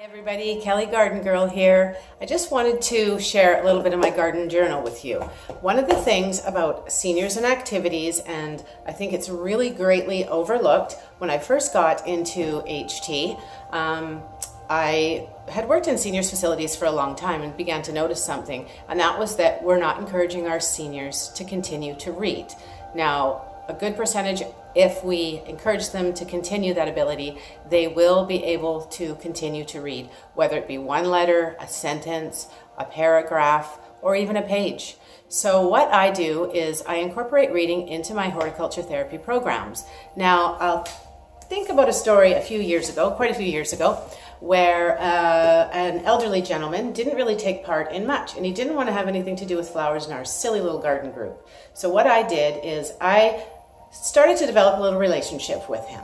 Hey everybody, Kelly Garden Girl here. I just wanted to share a little bit of my garden journal with you. One of the things about seniors and activities, and I think it's really greatly overlooked, when I first got into HT, I had worked in seniors facilities for a long time and began to notice something, and that was that we're not encouraging our seniors to continue to read. Now, a good percentage, if we encourage them to continue that ability, they will be able to continue to read, whether it be one letter, a sentence, a paragraph, or even a page. So what I do is I incorporate reading into my horticulture therapy programs. Now, I'll think about a story quite a few years ago, where an elderly gentleman didn't really take part in much, and he didn't want to have anything to do with flowers in our silly little garden group. So what I did is I started to develop a little relationship with him.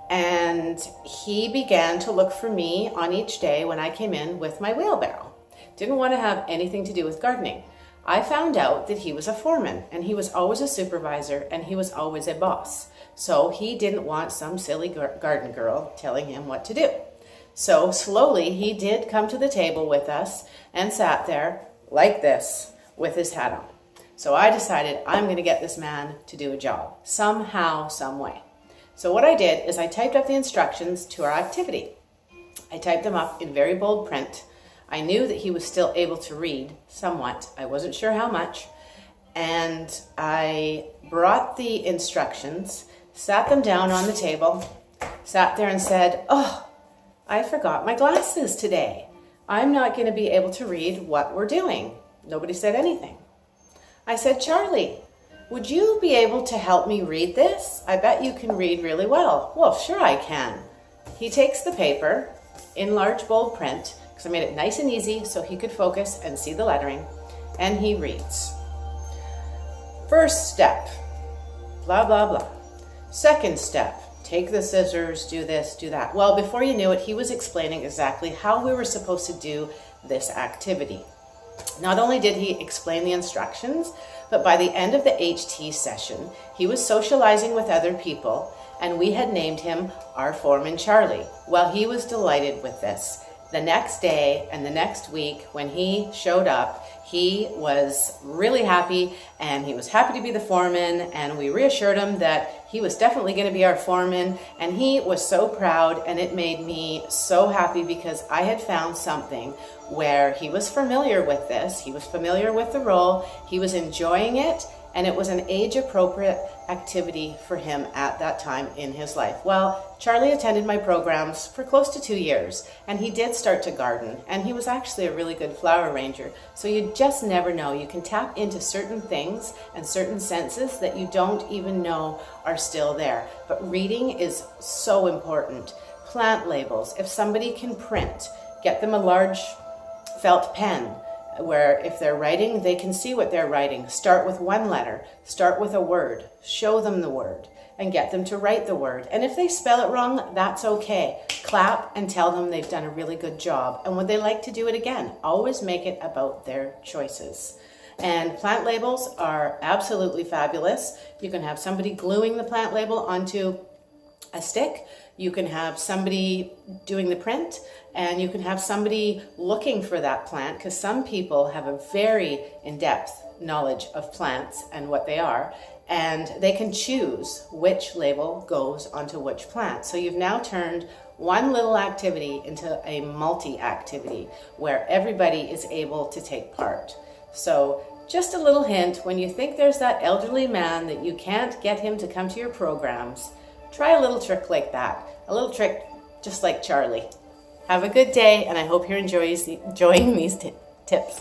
And he began to look for me on each day when I came in with my wheelbarrow. Didn't want to have anything to do with gardening. I found out that he was a foreman, and he was always a supervisor, and he was always a boss. So he didn't want some silly garden girl telling him what to do. So slowly he did come to the table with us and sat there like this with his hat on. So I decided I'm going to get this man to do a job, somehow, some way. So what I did is I typed up the instructions to our activity. I typed them up in very bold print. I knew that he was still able to read somewhat. I wasn't sure how much. And I brought the instructions, sat them down on the table, sat there and said, "Oh, I forgot my glasses today. I'm not going to be able to read what we're doing." Nobody said anything. I said, "Charlie, would you be able to help me read this? I bet you can read really well." "Well, sure I can." He takes the paper in large bold print, because I made it nice and easy so he could focus and see the lettering, and he reads. First step, blah, blah, blah. Second step, take the scissors, do this, do that. Well, before you knew it, he was explaining exactly how we were supposed to do this activity. Not only did he explain the instructions, but by the end of the HT session, he was socializing with other people, and we had named him our foreman Charlie. Well, he was delighted with this. The next day and the next week, when he showed up, he was really happy, and he was happy to be the foreman, and we reassured him that he was definitely going to be our foreman, and he was so proud, and it made me so happy because I had found something where he was familiar with this, he was familiar with the role, he was enjoying it, and it was an age-appropriate activity for him at that time in his life. Well, Charlie attended my programs for close to 2 years, and he did start to garden, and he was actually a really good flower arranger. So you just never know. You can tap into certain things and certain senses that you don't even know are still there. But reading is so important. Plant labels, if somebody can print, get them a large felt pen, where if they're writing, they can see what they're writing. Start with one letter, start with a word, show them the word, and get them to write the word. And if they spell it wrong, that's okay. Clap and tell them they've done a really good job. And would they like to do it again? Always make it about their choices. And plant labels are absolutely fabulous. You can have somebody gluing the plant label onto a stick. You can have somebody doing the print, and you can have somebody looking for that plant, because some people have a very in-depth knowledge of plants and what they are, and they can choose which label goes onto which plant. So you've now turned one little activity into a multi-activity where everybody is able to take part. So just a little hint, when you think there's that elderly man that you can't get him to come to your programs, try a little trick like that. A little trick just like Charlie. Have a good day, and I hope you're enjoying these tips.